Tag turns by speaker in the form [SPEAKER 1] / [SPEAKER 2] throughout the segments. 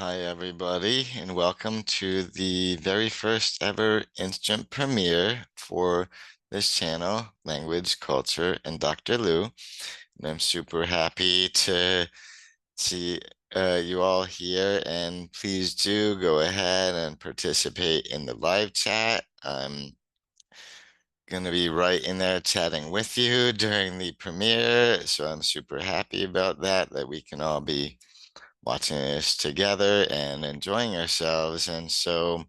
[SPEAKER 1] Hi, everybody, and welcome to the very first ever instant premiere for this channel, Language, Culture, and Dr. Lou. And I'm super happy to see you all here, and please do go ahead and participate in the live chat. I'm going to be right in there chatting with you during the premiere, so I'm super happy about that we can all be watching this together and enjoying ourselves. And so,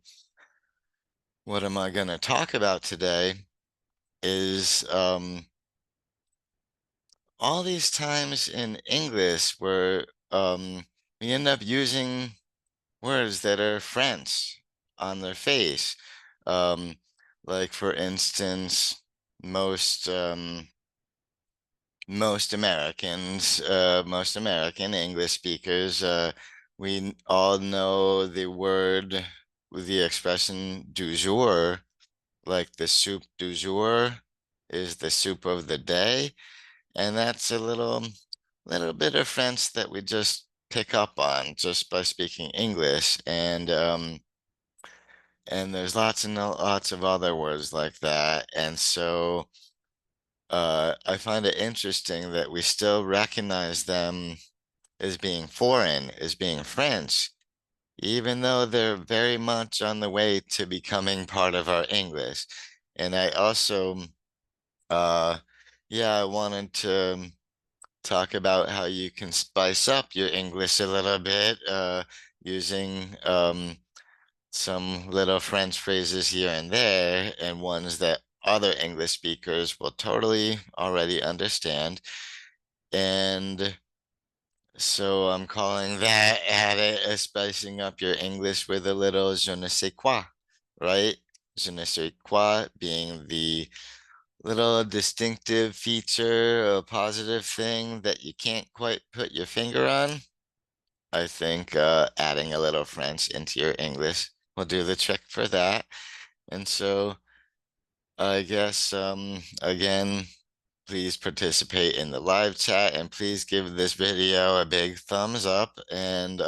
[SPEAKER 1] what am I going to talk about today is all these times in English where we end up using words that are French on their face. Um, like, for instance, most most American English speakers, we all know the word with the expression du jour, like the soup du jour is the soup of the day. And that's a little bit of French that we just pick up on just by speaking English. And there's lots and lots of other words like that. And so I find it interesting that we still recognize them as being foreign, as being French, even though they're very much on the way to becoming part of our English. And I also, uh, yeah, I wanted to talk about how you can spice up your English a little bit, using some little French phrases here and there, and ones that other English speakers will totally already understand. And so I'm calling that at it spicing up your English with a little je ne sais quoi, right? Je ne sais quoi being the little distinctive feature, a positive thing that you can't quite put your finger on. I think adding a little French into your English will do the trick for that. And so I guess again, please participate in the live chat and please give this video a big thumbs up. And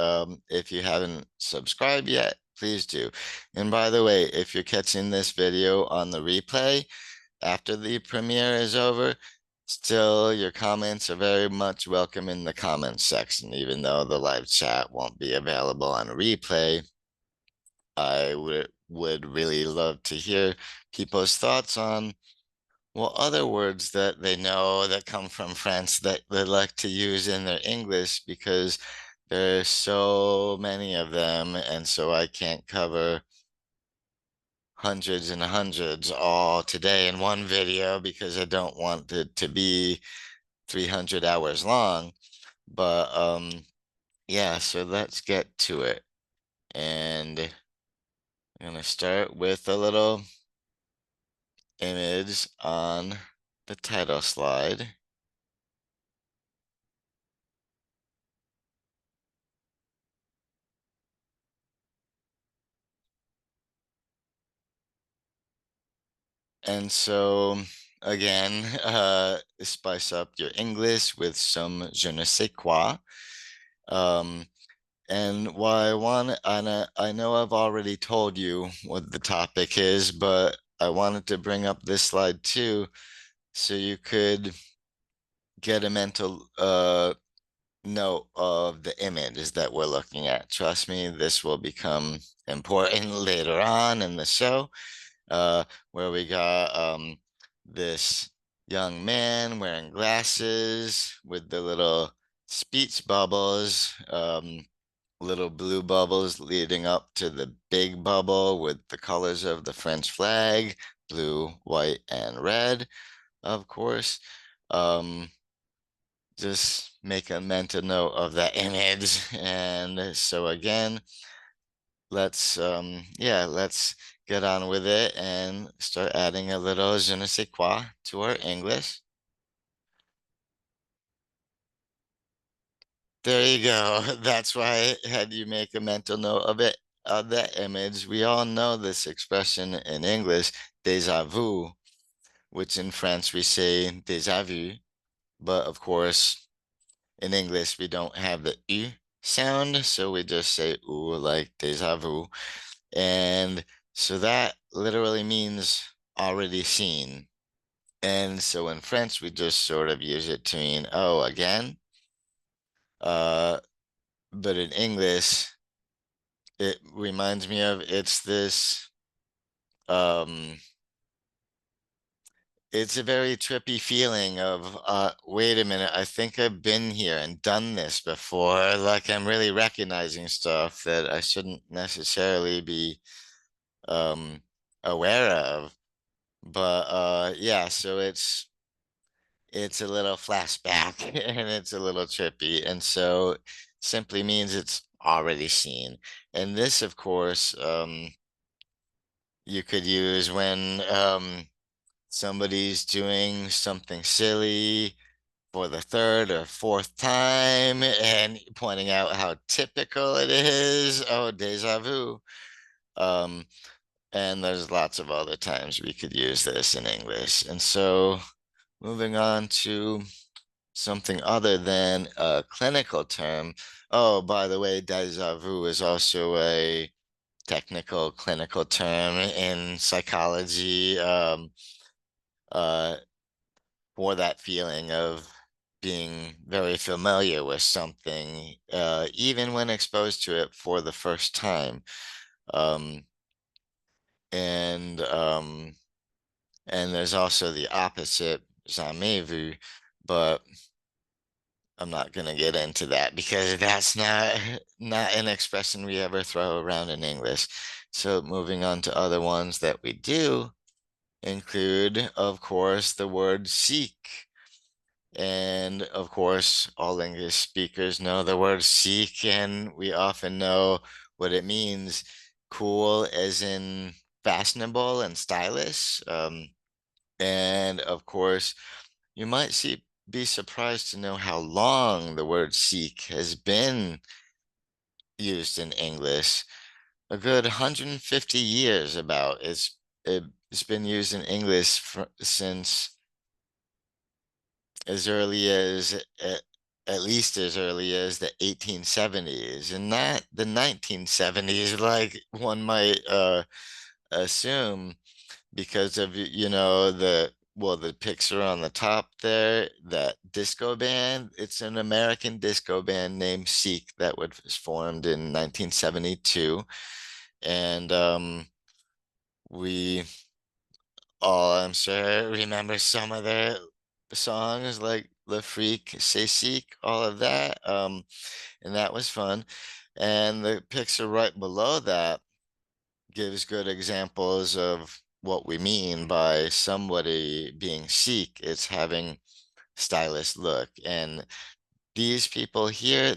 [SPEAKER 1] if you haven't subscribed yet, please do. And by the way, if you're catching this video on the replay after the premiere is over, still your comments are very much welcome in the comments section, even though the live chat won't be available on replay. I would really love to hear people's thoughts on other words that they know that come from France that they like to use in their English, because there's so many of them, and so I can't cover hundreds and hundreds all today in one video because I don't want it to be 300 hours long. But yeah, so let's get to it. And I'm gonna start with a little image on the title slide. And so again, spice up your English with some je ne sais quoi. Um, and why I want, I know I've already told you what the topic is, but I wanted to bring up this slide too, so you could get a mental note of the images that we're looking at. Trust me, this will become important later on in the show, where we got this young man wearing glasses with the little speech bubbles, little blue bubbles leading up to the big bubble with the colors of the French flag, blue, white, and red, of course. Just make a mental note of that image. And so again, let's let's get on with it and start adding a little je ne sais quoi to our English. There you go. That's why I had you make a mental note of it, of that image. We all know this expression in English, déjà vu, which in French we say déjà vu, but of course in English we don't have the U, sound. So we just say ooh, like déjà vu. And so that literally means already seen. And so in French, we just sort of use it to mean, oh, again. Uh, but in English, it reminds me of um, it's a very trippy feeling of, wait a minute, I think I've been here and done this before. Like I'm really recognizing stuff that I shouldn't necessarily be um aware of. But yeah, so it's a little flashback and it's a little trippy. And so simply means it's already seen. And this, of course, you could use when somebody's doing something silly for the third or fourth time and pointing out how typical it is. Oh, déjà vu. Um, and there's lots of other times we could use this in English. And so moving on to something other than a clinical term. Oh, by the way, déjà vu is also a technical clinical term in psychology, uh, for that feeling of being very familiar with something, even when exposed to it for the first time. Um, and um, and there's also the opposite, jamais vu, but I'm not gonna get into that because that's not an expression we ever throw around in English. So moving on to other ones that we do include, of course, the word seek. And of course, all English speakers know the word seek, and we often know what it means. Cool as in fashionable and stylish. And of course, you might be surprised to know how long the word seek has been used in English. A good 150 years about. It's been used in English since as early as at least as early as the 1870s and not the 1970s like one might assume because of the picture on the top there, that disco band. It's an American disco band named Seek that was formed in 1972. And we all, I'm sure, remember some of their songs like Le Freak, Say Seek, all of that. And that was fun. And the picture right below that gives good examples of what we mean by somebody being chic. It's having stylish look. And these people here,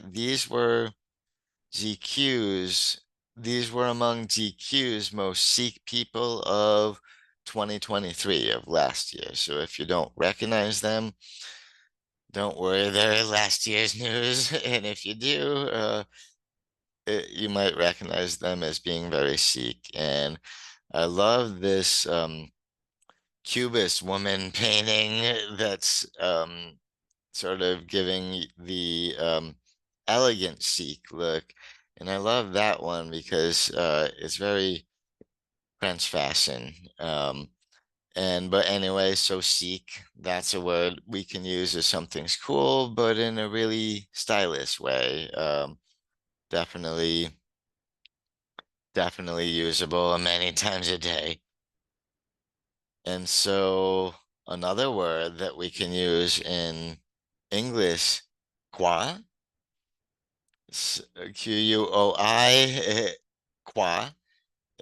[SPEAKER 1] GQs, these were among GQ's most chic people of 2023 of last year. So if you don't recognize them, don't worry, they're last year's news. And if you do, you might recognize them as being very chic. And I love this Cubist woman painting that's sort of giving the elegant chic look. And I love that one because it's very French fashion. But anyway, so chic, that's a word we can use as something's cool, but in a really stylish way. Definitely, definitely usable many times a day. And so another word that we can use in English, quoi, Quoi, quoi,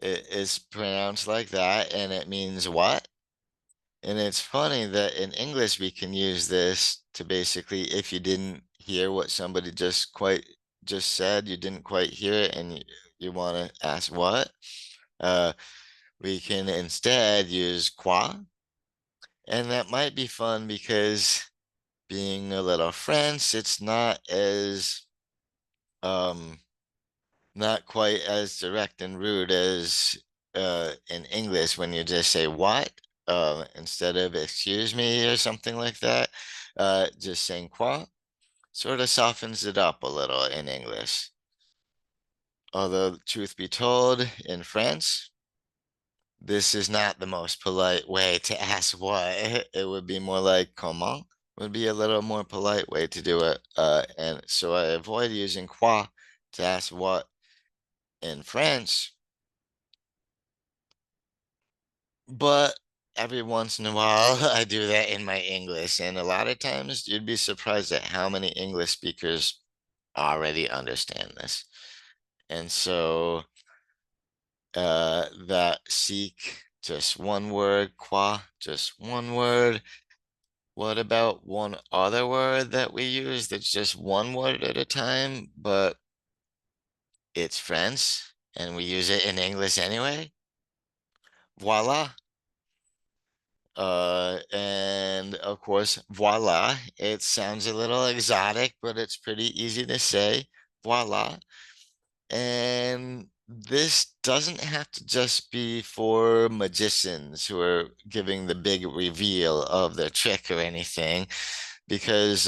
[SPEAKER 1] is pronounced like that, and it means what? And it's funny that in English we can use this to basically, if you didn't hear what somebody just said, you didn't quite hear it, and you want to ask what, uh, we can instead use quoi. And that might be fun because being a little French, it's um not quite as direct and rude as in English when you just say what instead of excuse me or something like that. Just saying quoi. sort of softens it up a little in English. Although, truth be told, in France, this is not the most polite way to ask what. It would be more like comment would be a little more polite way to do it. And so I avoid using quoi to ask what in French, but every once in a while I do that in my English. And a lot of times you'd be surprised at how many English speakers already understand this. And so that seek, just one word, quoi, just one word. What about one other word that we use that's just one word at a time, but it's French and we use it in English anyway? Voila. And of course, voila. It sounds a little exotic, but it's pretty easy to say. Voila. And this doesn't have to just be for magicians who are giving the big reveal of their trick or anything, because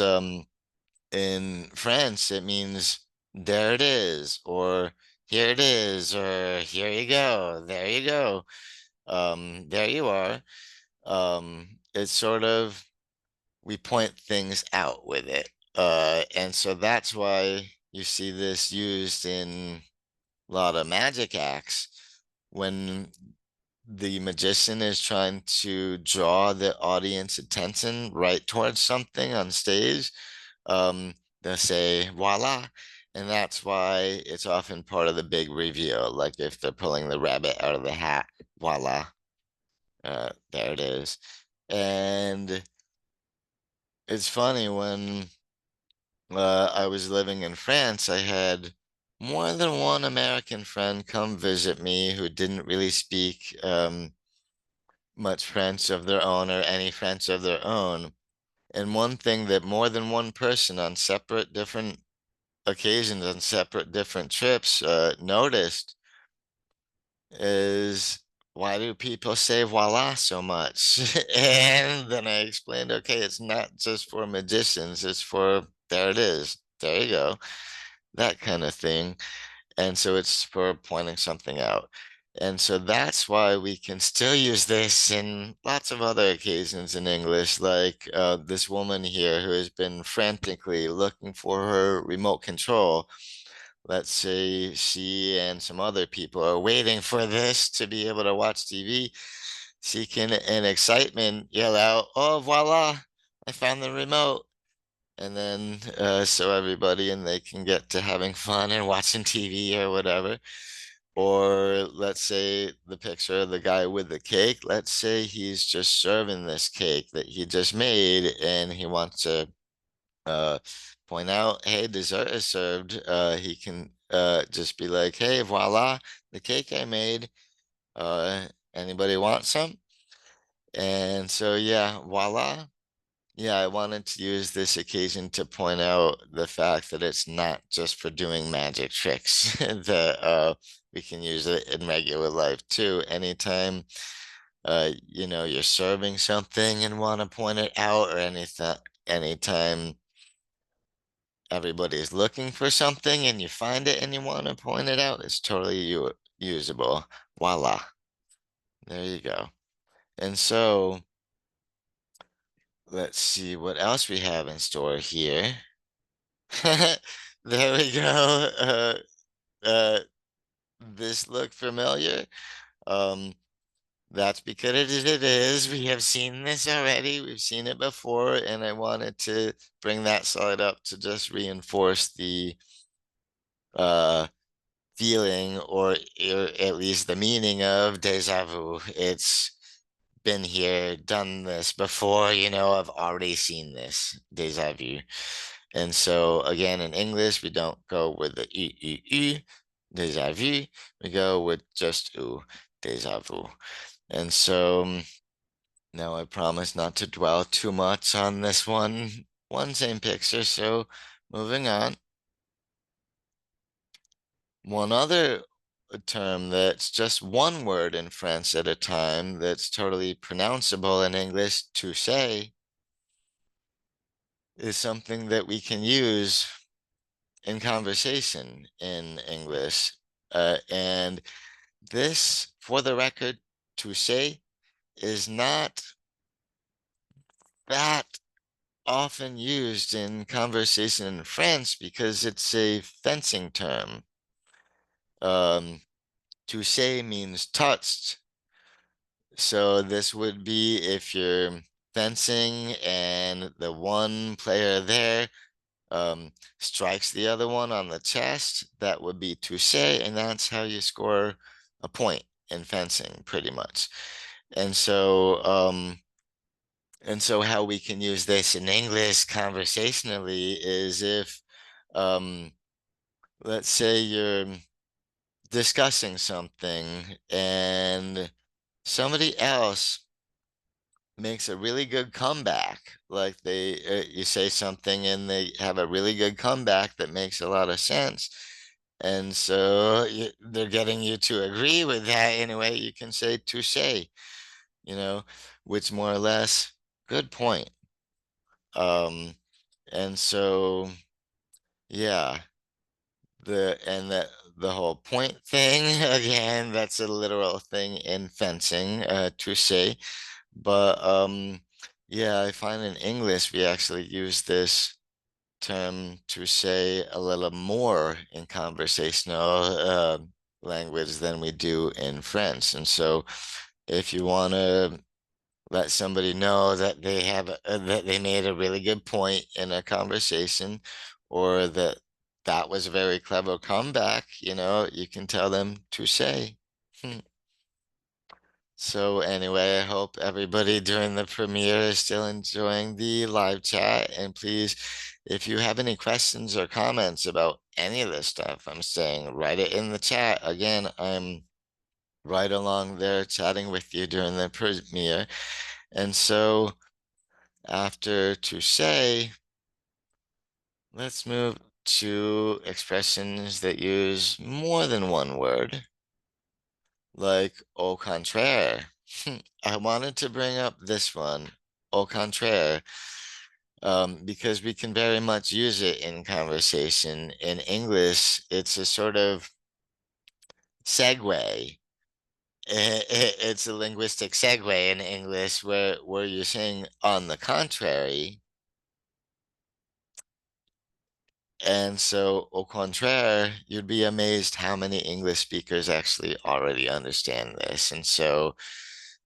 [SPEAKER 1] in France it means there it is, or here it is, or here you go, there you go, there you are. It's sort of we point things out with it. And so that's why you see this used in a lot of magic acts when the magician is trying to draw the audience attention right towards something on stage. They'll say voila, and that's why it's often part of the big reveal. Like if they're pulling the rabbit out of the hat, voila, there it is. And it's funny when I was living in France, I had more than one American friend come visit me who didn't really speak much French of their own or any French of their own. And one thing that more than one person on separate different occasions and separate different trips noticed is why do people say voila so much? And then I explained, okay, it's not just for magicians, it's for there it is, there you go, that kind of thing. And so it's for pointing something out. And so that's why we can still use this in lots of other occasions in English, like this woman here who has been frantically looking for her remote control. Let's say she and some other people are waiting for this to be able to watch TV. She can, in excitement, yell out, "Oh, voila, I found the remote." And then so everybody and they can get to having fun and watching TV or whatever. Or let's say the picture of the guy with the cake. Let's say he's just serving this cake that he just made and he wants to uh, point out, hey, dessert is served. He can just be like, hey, voila, the cake I made. Anybody want some? And so, yeah, voila. Yeah, I wanted to use this occasion to point out the fact that it's not just for doing magic tricks, that we can use it in regular life too. Anytime you're serving something and want to point it out, or anytime everybody's looking for something and you find it and you want to point it out, it's totally usable. Voila. There you go. And so let's see what else we have in store here. There we go. Uh, this look familiar? Um, that's because it is. We have seen this already. We've seen it before, and I wanted to bring that slide up to just reinforce the uh feeling or at least the meaning of déjà vu. It's been here, done this before, I've already seen this, déjà vu. And so again, in English, we don't go with the u, déjà vu. We go with just u, déjà vu. And so now I promise not to dwell too much on this one same picture. So moving on. One other term that's just one word in French at a time that's totally pronounceable in English, to say. is something that we can use in conversation in English. And this, for the record, to say is not that often used in conversation in France because it's a fencing term. Um, to say means touched. So this would be if you're fencing and the one player there strikes the other one on the chest, that would be to say, and that's how you score a point in fencing, pretty much. And so, how we can use this in English conversationally is if, um, let's say you're discussing something and somebody else makes a really good comeback. Like you say something and they have a really good comeback that makes a lot of sense. And so they're getting you to agree with that in a way you can say to say, you know, which more or less, good point. Um, and so, yeah, the whole point thing, again, that's a literal thing in fencing, to say. But yeah, I find in English we actually use this term to say a little more in conversational language than we do in French. And so if you want to let somebody know that that they made a really good point in a conversation, or that that was a very clever comeback, you can tell them to say. So anyway, I hope everybody during the premiere is still enjoying the live chat. And please, if you have any questions or comments about any of this stuff I'm saying, write it in the chat. Again, I'm right along there chatting with you during the premiere. And so after to say, let's move to expressions that use more than one word, like au contraire. I wanted to bring up this one, au contraire, because we can very much use it in conversation. In English, it's a sort of segue. It's a linguistic segue in English where you're saying on the contrary. And so, au contraire, you'd be amazed how many English speakers actually already understand this. And so,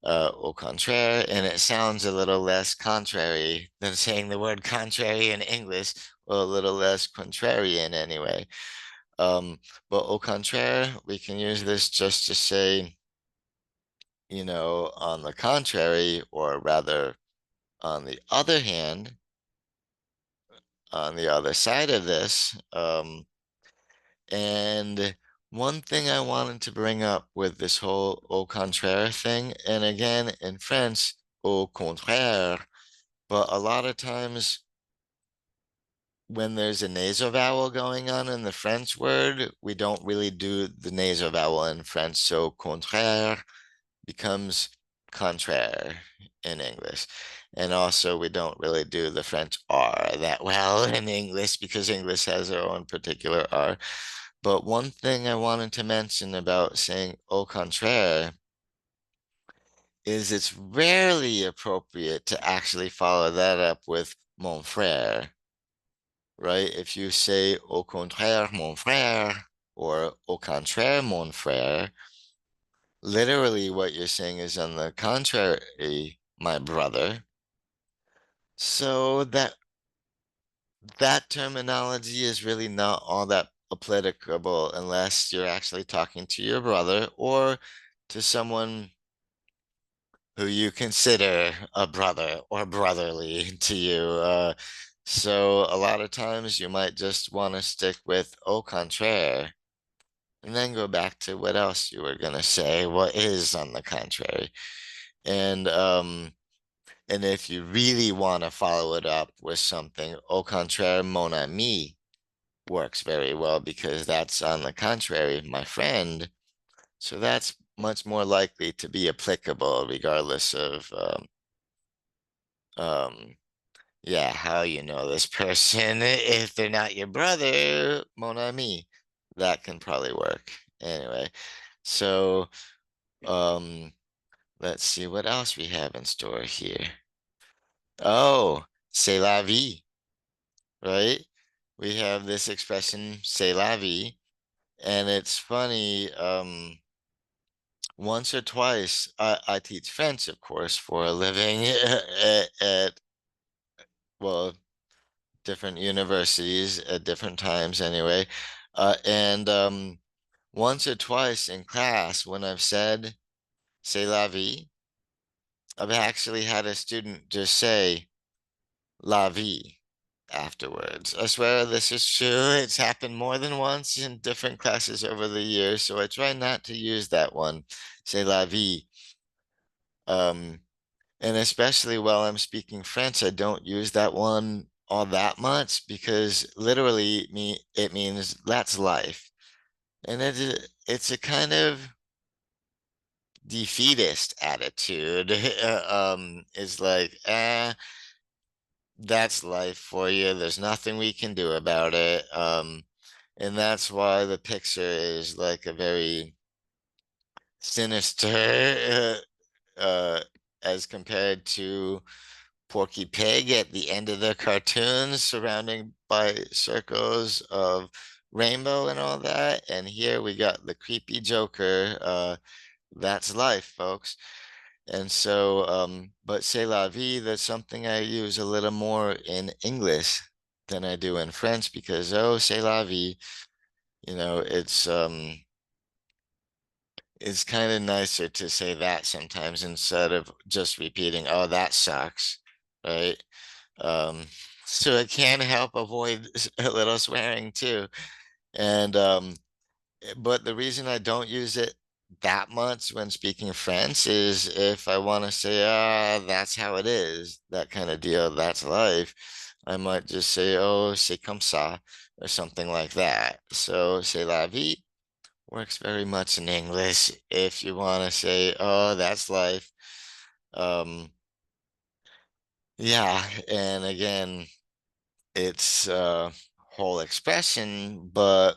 [SPEAKER 1] au contraire, and it sounds a little less contrary than saying the word contrary in English, or a little less contrarian anyway. But au contraire, we can use this just to say, on the contrary, or rather, on the other hand, on the other side of this, and one thing I wanted to bring up with this whole au contraire thing, and again in French, au contraire, but a lot of times when there's a nasal vowel going on in the French word, we don't really do the nasal vowel in French. So contraire becomes contraire in English. And also, we don't really do the French R that well in English because English has their own particular R. But one thing I wanted to mention about saying au contraire is it's rarely appropriate to actually follow that up with mon frère, right? If you say au contraire, mon frère, or au contraire, mon frère, literally what you're saying is on the contrary, my brother. So that terminology is really not all that applicable unless you're actually talking to your brother or to someone who you consider a brother or brotherly to you. So a lot of times you might just want to stick with au contraire and then go back to what else you were gonna say, what is on the contrary. And if you really want to follow it up with something, au contraire, mon ami works very well because that's on the contrary, my friend. So that's much more likely to be applicable regardless of um, Yeah, how you know this person if they're not your brother, mon ami. That can probably work. Anyway, so um let's see what else we have in store here. Oh, c'est la vie, right? We have this expression, c'est la vie, and it's funny, once or twice, I teach French, of course, for a living well, different universities at different times anyway. And once or twice in class, when I've said c'est la vie, I've actually had a student just say la vie afterwards. I swear this is true. It's happened more than once in different classes over the years, so I try not to use that one, c'est la vie. Um, and especially while I'm speaking French, I don't use that one all that much because literally it means that's life. And it's a kind of defeatist attitude. It's like, that's life for you. There's nothing we can do about it. And that's why the picture is like a very sinister, as compared to Porky Pig at the end of the cartoon, surrounding by circles of rainbow and all that. And here we got the creepy Joker. That's life, folks. And so, but c'est la vie, that's something I use a little more in English than I do in French because, oh, c'est la vie, it's kind of nicer to say that sometimes instead of just repeating, oh, that sucks, right? Um, so I can't help avoid a little swearing too. And but the reason I don't use it that much when speaking French is if I want to say, that's how it is, that kind of deal, that's life, I might just say, oh, c'est comme ça, or something like that. So, c'est la vie works very much in English if you want to say, oh, that's life. Um, yeah, and again, it's a whole expression, but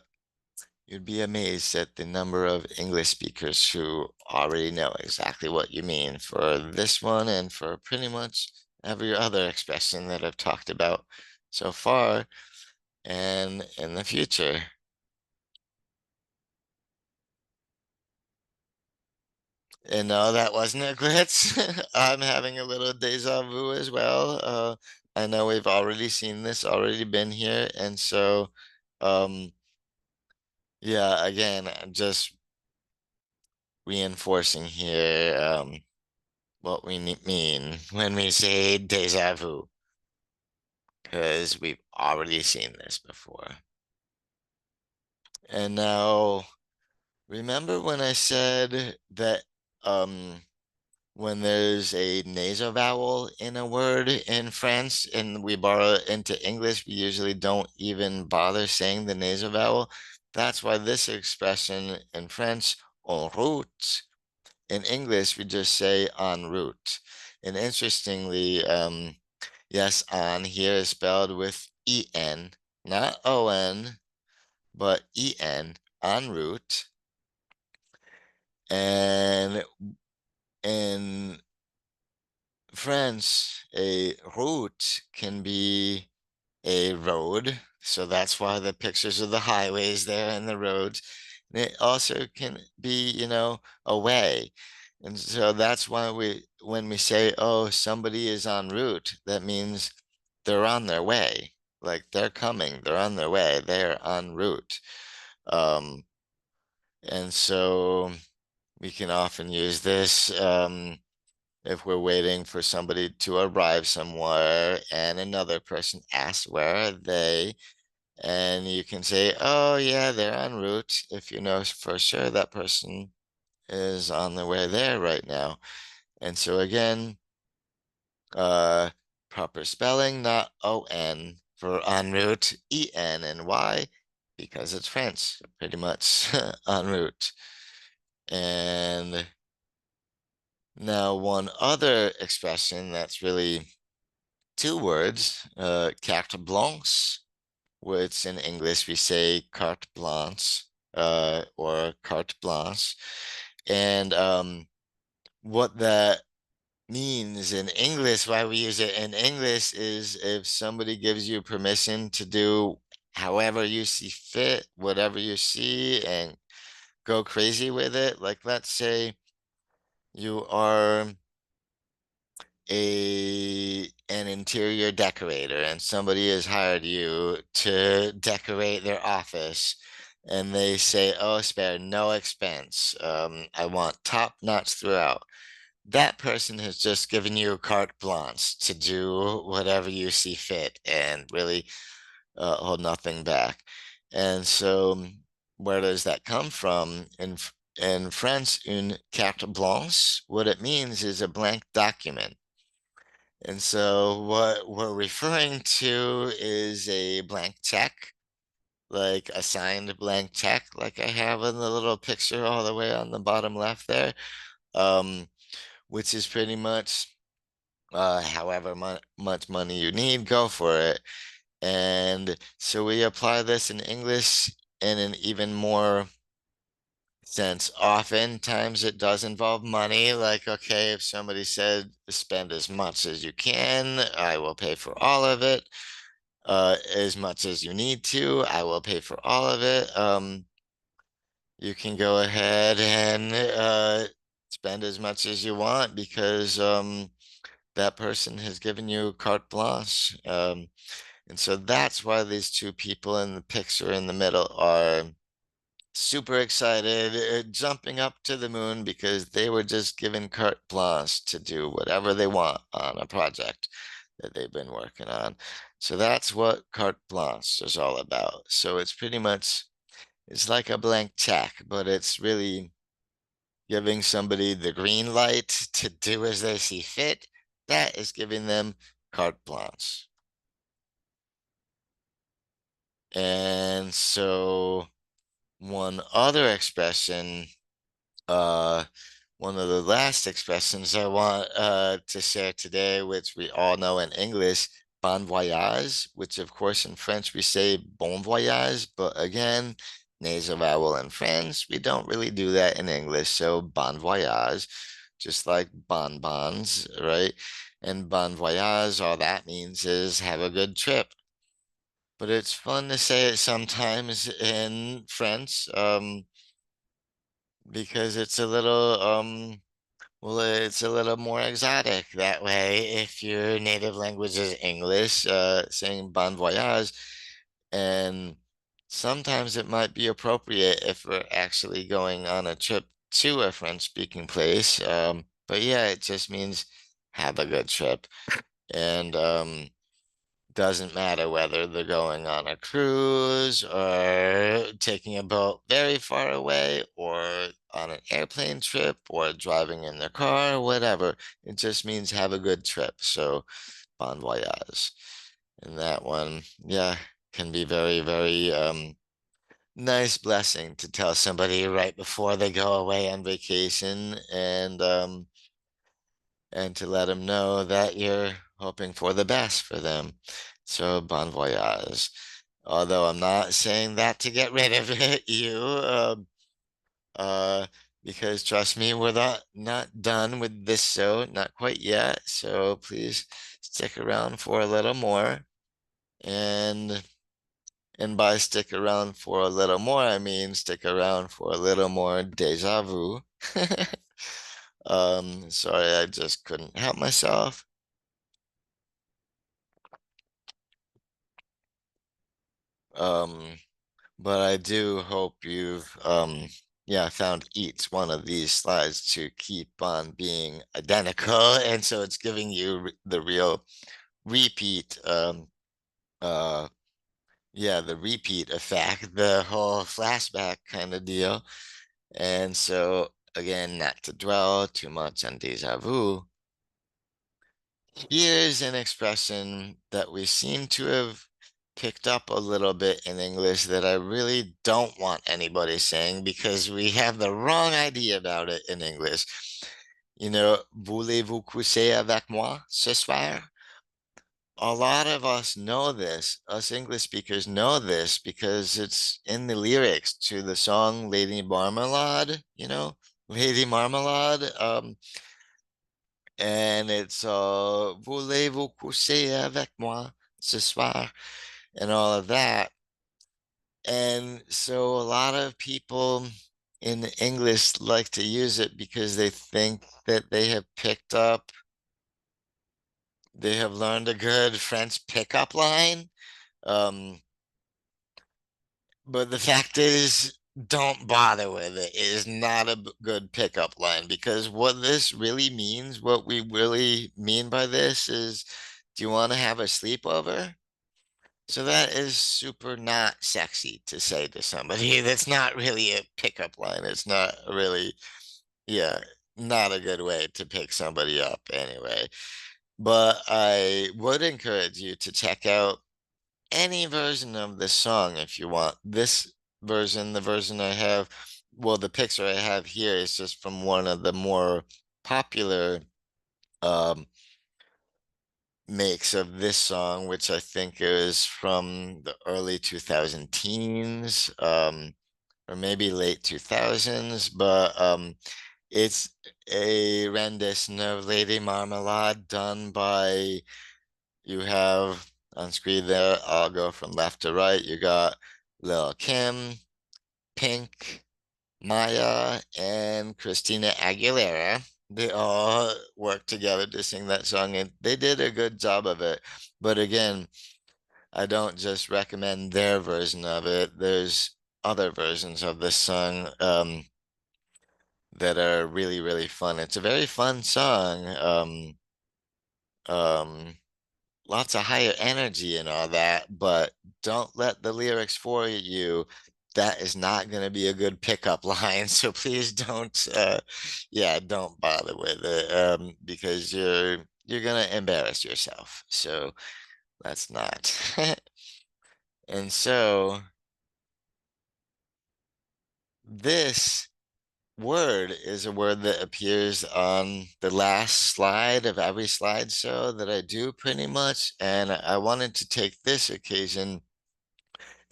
[SPEAKER 1] you'd be amazed at the number of English speakers who already know exactly what you mean for this one and for pretty much every other expression that I've talked about so far and in the future. And no, that wasn't a glitch. I'm having a little deja vu as well. I know we've already seen this, already been here, and so um yeah, again, just reinforcing here what we mean when we say deja vu, because we've already seen this before. And now, remember when I said that when there's a nasal vowel in a word in French and we borrow it into English, we usually don't even bother saying the nasal vowel. That's why this expression in French, en route, in English, we just say en route. And interestingly, yes, on here is spelled with en, not on, but en route. And in French, a route can be a road. So that's why the pictures of the highways there and the roads. And it also can be, a way. And so that's why when we say, oh, somebody is en route, that means they're on their way. Like they're coming, they're on their way, they're en route. Um, and so we can often use this if we're waiting for somebody to arrive somewhere and another person asks where are they, and you can say, oh yeah, they're en route, if you know for sure that person is on their way there right now. And so again, uh proper spelling, not on for en route, en. And why? Because it's French, pretty much. En route. And now one other expression that's really two words, carte blanche, which in English we say carte blanche, or carte blanche. And what that means in English, why we use it in English, is if somebody gives you permission to do however you see fit, whatever you see, and go crazy with it. Like, let's say you are an interior decorator and somebody has hired you to decorate their office, and they say, oh, spare no expense. I want top notch throughout. That person has just given you carte blanche to do whatever you see fit and really hold nothing back. And so, where does that come from? In French, une carte blanche, what it means is a blank document. And so, what we're referring to is a blank check, like a signed blank check, like I have in the little picture all the way on the bottom left there, um, which is pretty much however much money you need, go for it. And so we apply this in English in an even more sense. Oftentimes it does involve money. Like, okay, if somebody said spend as much as you can, I will pay for all of it. As much as you need to, I will pay for all of it. You can go ahead and spend as much as you want because that person has given you carte blanche. And so that's why these two people in the picture in the middle are super excited, jumping up to the moon because they were just given carte blanche to do whatever they want on a project that they've been working on. So that's what carte blanche is all about. So it's pretty much, it's like a blank check, but it's really giving somebody the green light to do as they see fit. That is giving them carte blanche. And so one other expression, uh, one of the last expressions I want to share today, which we all know in English, bon voyage, which of course in French we say bon voyage, but again, nasal vowel in French, we don't really do that in English. So bon voyage, just like bonbons, right? And bon voyage, all that means is have a good trip. But it's fun to say it sometimes in French, because it's a little well, it's a little more exotic that way. If your native language is English, saying bon voyage, and sometimes it might be appropriate if we're actually going on a trip to a French-speaking place. But yeah, it just means have a good trip. And doesn't matter whether they're going on a cruise or taking a boat very far away or on an airplane trip or driving in their car, whatever. It just means have a good trip. So, bon voyage. And that one, yeah, can be very, very nice blessing to tell somebody right before they go away on vacation, and to let them know that you're hoping for the best for them. So, bon voyage. Although I'm not saying that to get rid of you, uh, because trust me, we're not done with this show, not quite yet. So please stick around for a little more. And and by stick around for a little more, I mean stick around for a little more deja vu. Sorry, I just couldn't help myself. Um, but I do hope you've yeah, found each one of these slides to keep on being identical, and so it's giving you the real repeat uh yeah, the repeat effect, the whole flashback kind of deal. And so again, not to dwell too much on deja vu, here's an expression that we seem to have picked up a little bit in English that I really don't want anybody saying because we have the wrong idea about it in English. You know, voulez-vous coucher avec moi ce soir? a lot of us know this, us English speakers know this because it's in the lyrics to the song Lady Marmalade, Lady Marmalade. And it's Voulez-vous coucher avec moi ce soir and all of that. And so a lot of people in English like to use it because they think that they have learned a good French pickup line. Um, but the fact is, don't bother with it. It is not a good pickup line because what this really means, what we really mean by this is, do you want to have a sleepover? So that is super not sexy to say to somebody. That's not really a pickup line. It's not really, yeah, not a good way to pick somebody up anyway. But I would encourage you to check out any version of this song if you want. This version, the version I have, well, the picture I have here is just from one of the more popular um makes of this song, which I think is from the early 2000 teens, or maybe late 2000s, but it's a rendition of Lady Marmalade done by, you have on screen there, I'll go from left to right. You got Lil Kim, Pink, Maya, and Christina Aguilera. They all worked together to sing that song, and they did a good job of it. But again, I don't just recommend their version of it. There's other versions of this song that are really, really fun. It's a very fun song. Um, Lots of higher energy and all that, but don't let the lyrics fool you. That is not going to be a good pickup line. So please don't, yeah, don't bother with it, because you're going to embarrass yourself. So that's not. And so this word is a word that appears on the last slide of every slideshow that I do pretty much. And I wanted to take this occasion,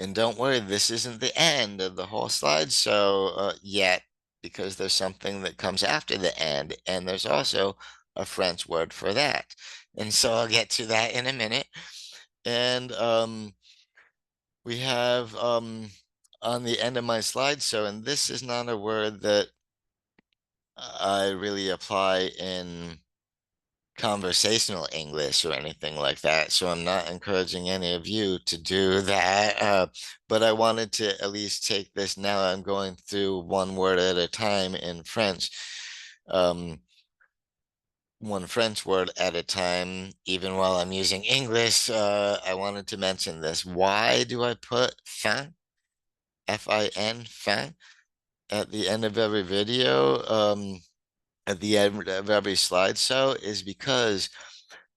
[SPEAKER 1] and don't worry, this isn't the end of the whole slideshow yet, because there's something that comes after the end, and there's also a French word for that. And so I'll get to that in a minute. And we have on the end of my slideshow, and this is not a word that I really apply in conversational English or anything like that. So I'm not encouraging any of you to do that. But I wanted to at least take this now. I'm going through one word at a time in French. Um, One French word at a time, even while I'm using English. I wanted to mention this. Why do I put fin, Fin, fin, at the end of every video? At the end of every slideshow is because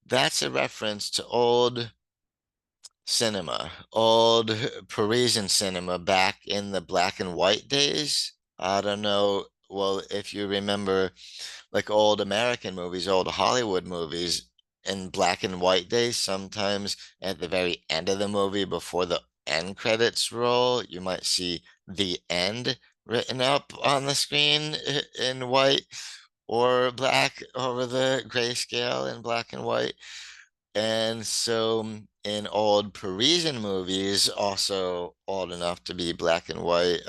[SPEAKER 1] that's a reference to old cinema, old Parisian cinema back in the black and white days. I don't know, well, if you remember like old American movies, old Hollywood movies in black and white days, sometimes at the very end of the movie before the end credits roll, you might see the end written up on the screen in white or black over the grayscale in black and white. And so in old Parisian movies, also old enough to be black and white,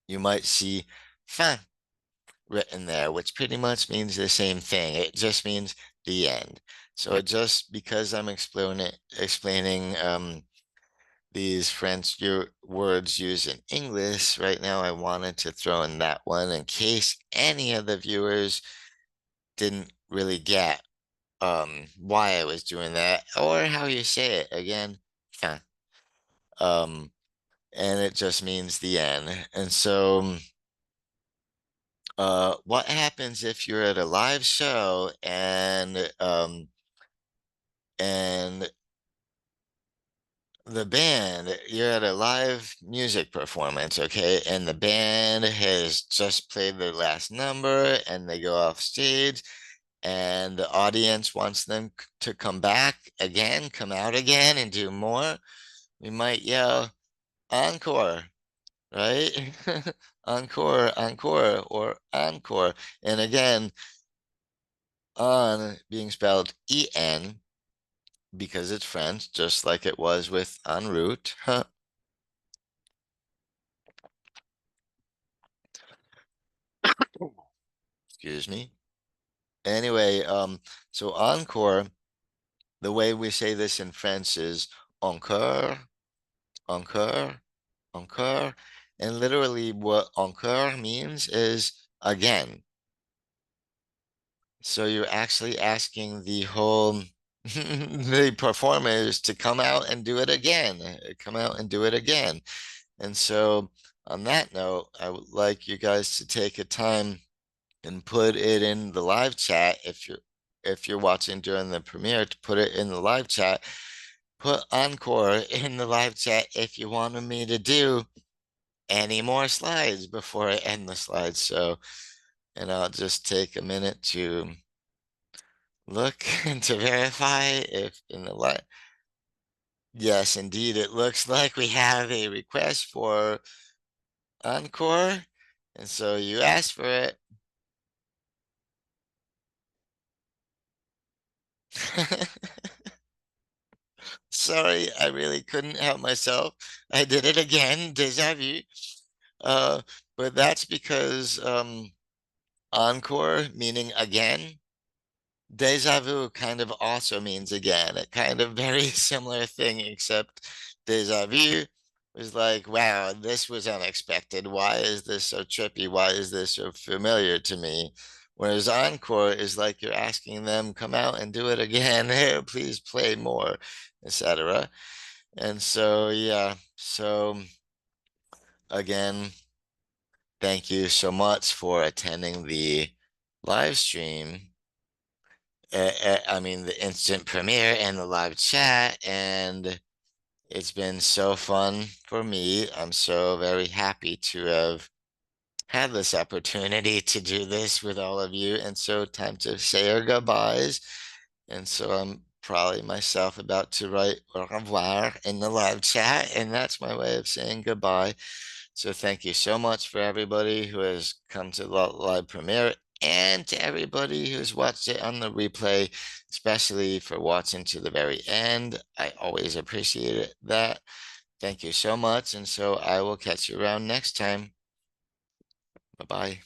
[SPEAKER 1] you might see fin written there, which pretty much means the same thing. It just means the end. So just because I'm explaining these French words used in English right now, I wanted to throw in that one in case any of the viewers didn't really get why I was doing that or how you say it again. Fin. Um, and it just means the end. And so what happens if you're at a live show and the band, you're at a live music performance, okay, and the band has just played their last number and they go off stage and the audience wants them to come back again, come out again, and do more, we might yell, Encore, right? Encore, encore, or encore. And again, on being spelled en because it's French, just like it was with en route. Excuse me. Anyway, so encore, the way we say this in French is encore, encore, encore. And literally what encore means is again. So you're actually asking the whole the performers to come out and do it again, come out and do it again. And so on that note, I would like you guys to take a time and put it in the live chat if you're watching during the premiere, to put it in the live chat. Put encore in the live chat if you wanted me to do any more slides before I end the slides. So, and I'll just take a minute to look and to verify if in the live. Yes, indeed, it looks like we have a request for encore. And so you asked for it. Sorry, I really couldn't help myself. I did it again, déjà vu. But that's because encore meaning again, déjà vu kind of also means again. A kind of very similar thing, except déjà vu was like, wow, this was unexpected. Why is this so trippy? Why is this so familiar to me? Whereas encore is like you're asking them, come out and do it again. Hey, please play more, etc. And so, yeah, so again, thank you so much for attending the live stream. I mean, the instant premiere and the live chat, and it's been so fun for me. I'm so very happy to have had this opportunity to do this with all of you. And so, time to say our goodbyes. And so, I'm probably myself about to write au revoir in the live chat, and that's my way of saying goodbye. So thank you so much for everybody who has come to the live premiere and to everybody who's watched it on the replay, especially for watching to the very end. I always appreciate that. Thank you so much. And so I will catch you around next time. Bye-bye.